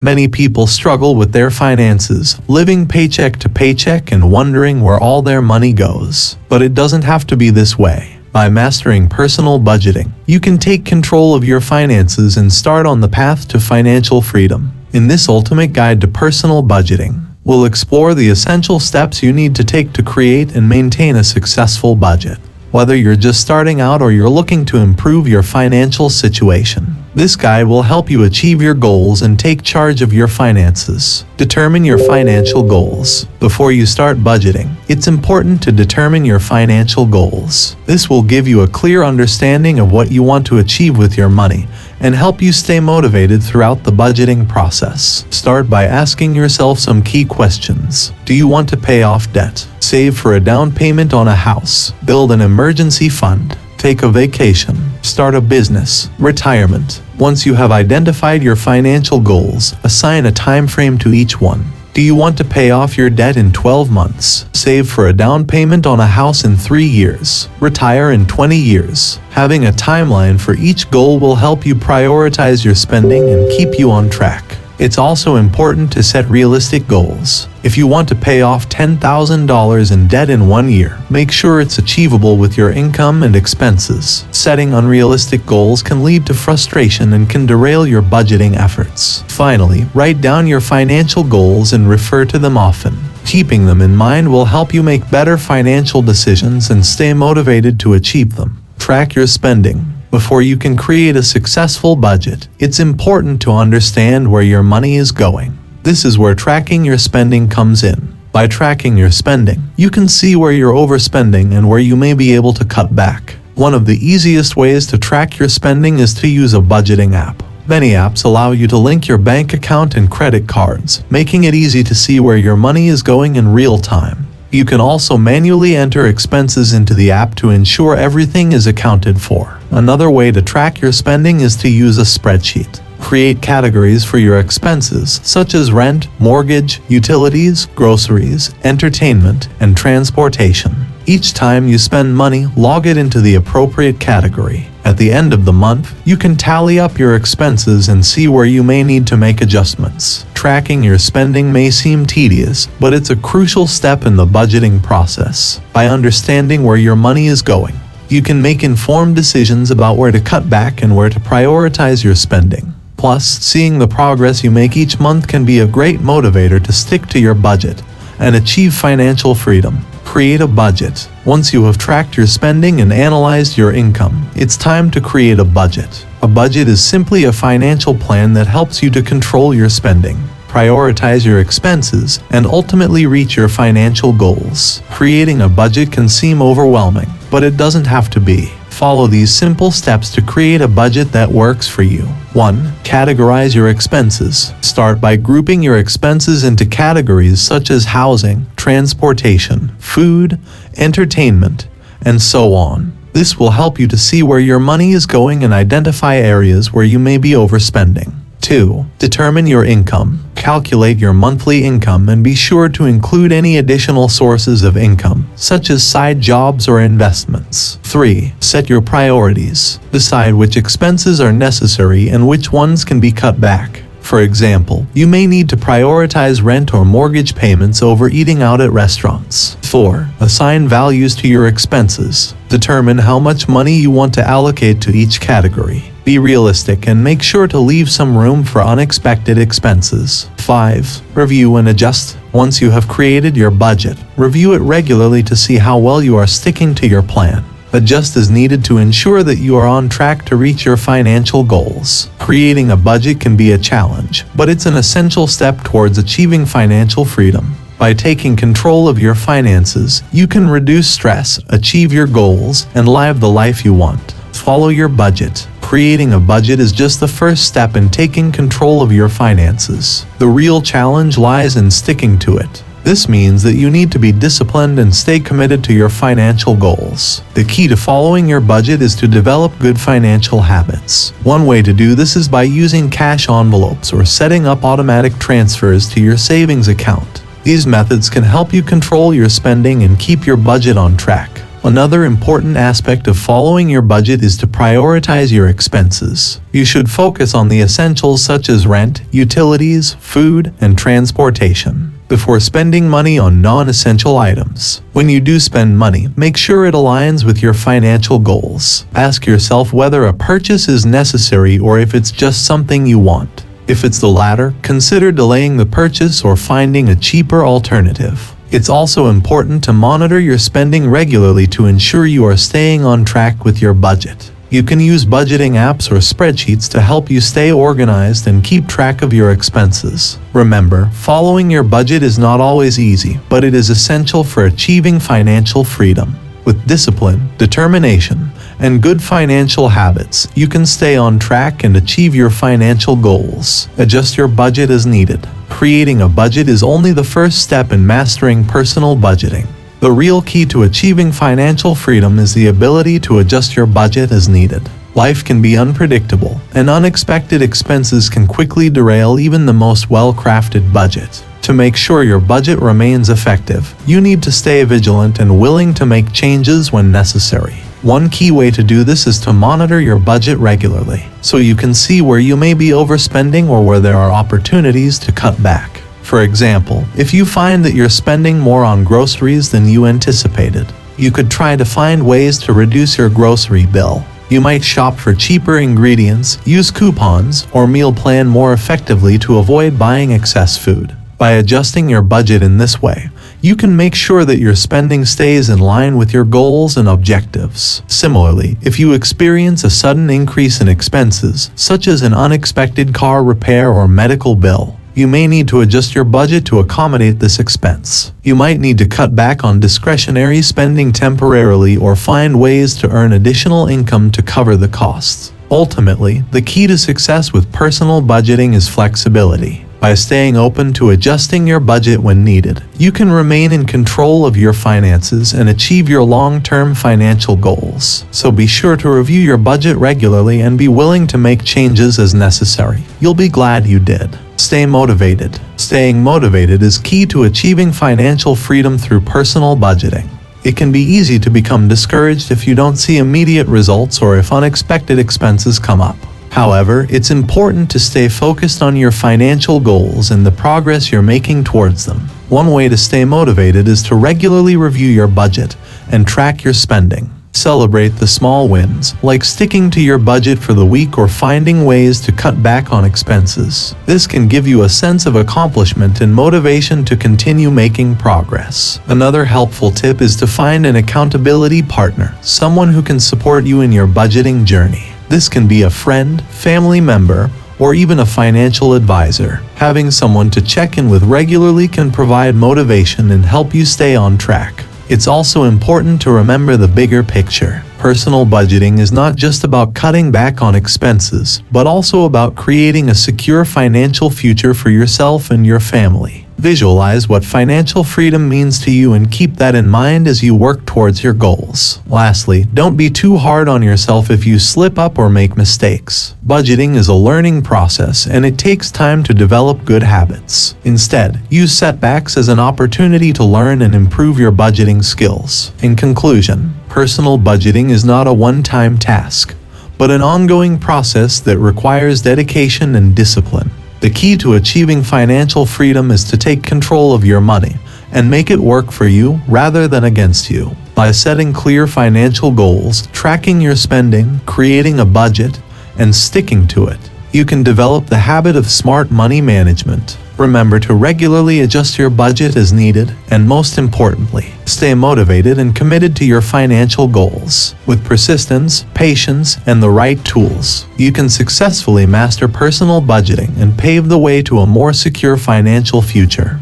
Many people struggle with their finances, living paycheck to paycheck and wondering where all their money goes. But it doesn't have to be this way. By mastering personal budgeting, you can take control of your finances and start on the path to financial freedom. In this ultimate guide to personal budgeting, we'll explore the essential steps you need to take to create and maintain a successful budget. Whether you're just starting out or you're looking to improve your financial situation, this guide will help you achieve your goals and take charge of your finances. Determine your financial goals. Before you start budgeting, it's important to determine your financial goals. This will give you a clear understanding of what you want to achieve with your money and help you stay motivated throughout the budgeting process. Start by asking yourself some key questions. Do you want to pay off debt? Save for a down payment on a house? Build an emergency fund? Take a vacation? Start a business? Retirement? Once you have identified your financial goals, assign a time frame to each one. Do you want to pay off your debt in 12 months? Save for a down payment on a house in 3 years? Retire in 20 years? Having a timeline for each goal will help you prioritize your spending and keep you on track. It's also important to set realistic goals. If you want to pay off $10,000 in debt in 1 year, make sure it's achievable with your income and expenses. Setting unrealistic goals can lead to frustration and can derail your budgeting efforts. Finally, write down your financial goals and refer to them often. Keeping them in mind will help you make better financial decisions and stay motivated to achieve them. Track your spending. Before you can create a successful budget, it's important to understand where your money is going. This is where tracking your spending comes in. By tracking your spending, you can see where you're overspending and where you may be able to cut back. One of the easiest ways to track your spending is to use a budgeting app. Many apps allow you to link your bank account and credit cards, making it easy to see where your money is going in real time. You can also manually enter expenses into the app to ensure everything is accounted for. Another way to track your spending is to use a spreadsheet. Create categories for your expenses, such as rent, mortgage, utilities, groceries, entertainment, and transportation. Each time you spend money, log it into the appropriate category. At the end of the month, you can tally up your expenses and see where you may need to make adjustments. Tracking your spending may seem tedious, but it's a crucial step in the budgeting process. By understanding where your money is going, you can make informed decisions about where to cut back and where to prioritize your spending. Plus, seeing the progress you make each month can be a great motivator to stick to your budget and achieve financial freedom. Create a budget. Once you have tracked your spending and analyzed your income, it's time to create a budget. A budget is simply a financial plan that helps you to control your spending, prioritize your expenses, and ultimately reach your financial goals. Creating a budget can seem overwhelming, but it doesn't have to be. Follow these simple steps to create a budget that works for you. 1. Categorize your expenses. Start by grouping your expenses into categories such as housing, transportation, food, entertainment, and so on. This will help you to see where your money is going and identify areas where you may be overspending. 2. Determine your income. Calculate your monthly income and be sure to include any additional sources of income, such as side jobs or investments. 3. Set your priorities. Decide which expenses are necessary and which ones can be cut back. For example, you may need to prioritize rent or mortgage payments over eating out at restaurants. 4. Assign values to your expenses. Determine how much money you want to allocate to each category. Be realistic and make sure to leave some room for unexpected expenses. 5. Review and adjust. Once you have created your budget, review it regularly to see how well you are sticking to your plan. Adjust as needed to ensure that you are on track to reach your financial goals. Creating a budget can be a challenge, but it's an essential step towards achieving financial freedom. By taking control of your finances, you can reduce stress, achieve your goals, and live the life you want. Follow your budget. Creating a budget is just the first step in taking control of your finances. The real challenge lies in sticking to it. This means that you need to be disciplined and stay committed to your financial goals. The key to following your budget is to develop good financial habits. One way to do this is by using cash envelopes or setting up automatic transfers to your savings account. These methods can help you control your spending and keep your budget on track. Another important aspect of following your budget is to prioritize your expenses. You should focus on the essentials such as rent, utilities, food, and transportation before spending money on non-essential items. When you do spend money, make sure it aligns with your financial goals. Ask yourself whether a purchase is necessary or if it's just something you want. If it's the latter, consider delaying the purchase or finding a cheaper alternative. It's also important to monitor your spending regularly to ensure you are staying on track with your budget. You can use budgeting apps or spreadsheets to help you stay organized and keep track of your expenses. Remember, following your budget is not always easy, but it is essential for achieving financial freedom. With discipline, determination, and good financial habits, you can stay on track and achieve your financial goals. Adjust your budget as needed. Creating a budget is only the first step in mastering personal budgeting. The real key to achieving financial freedom is the ability to adjust your budget as needed. Life can be unpredictable, and unexpected expenses can quickly derail even the most well-crafted budget. To make sure your budget remains effective, you need to stay vigilant and willing to make changes when necessary. One key way to do this is to monitor your budget regularly, so you can see where you may be overspending or where there are opportunities to cut back. For example, if you find that you're spending more on groceries than you anticipated, you could try to find ways to reduce your grocery bill. You might shop for cheaper ingredients, use coupons, or meal plan more effectively to avoid buying excess food. By adjusting your budget in this way, you can make sure that your spending stays in line with your goals and objectives. Similarly, if you experience a sudden increase in expenses, such as an unexpected car repair or medical bill, you may need to adjust your budget to accommodate this expense. You might need to cut back on discretionary spending temporarily or find ways to earn additional income to cover the costs. Ultimately, the key to success with personal budgeting is flexibility. By staying open to adjusting your budget when needed, you can remain in control of your finances and achieve your long-term financial goals. So be sure to review your budget regularly and be willing to make changes as necessary. You'll be glad you did. Stay motivated. Staying motivated is key to achieving financial freedom through personal budgeting. It can be easy to become discouraged if you don't see immediate results or if unexpected expenses come up. However, it's important to stay focused on your financial goals and the progress you're making towards them. One way to stay motivated is to regularly review your budget and track your spending. Celebrate the small wins, like sticking to your budget for the week or finding ways to cut back on expenses. This can give you a sense of accomplishment and motivation to continue making progress. Another helpful tip is to find an accountability partner, someone who can support you in your budgeting journey. This can be a friend, family member, or even a financial advisor. Having someone to check in with regularly can provide motivation and help you stay on track. It's also important to remember the bigger picture. Personal budgeting is not just about cutting back on expenses, but also about creating a secure financial future for yourself and your family. Visualize what financial freedom means to you and keep that in mind as you work towards your goals. Lastly, don't be too hard on yourself if you slip up or make mistakes. Budgeting is a learning process and it takes time to develop good habits. Instead, use setbacks as an opportunity to learn and improve your budgeting skills. In conclusion, personal budgeting is not a one-time task, but an ongoing process that requires dedication and discipline. The key to achieving financial freedom is to take control of your money and make it work for you rather than against you. By setting clear financial goals, tracking your spending, creating a budget, and sticking to it, you can develop the habit of smart money management. Remember to regularly adjust your budget as needed, and most importantly, stay motivated and committed to your financial goals. With persistence, patience, and the right tools, you can successfully master personal budgeting and pave the way to a more secure financial future.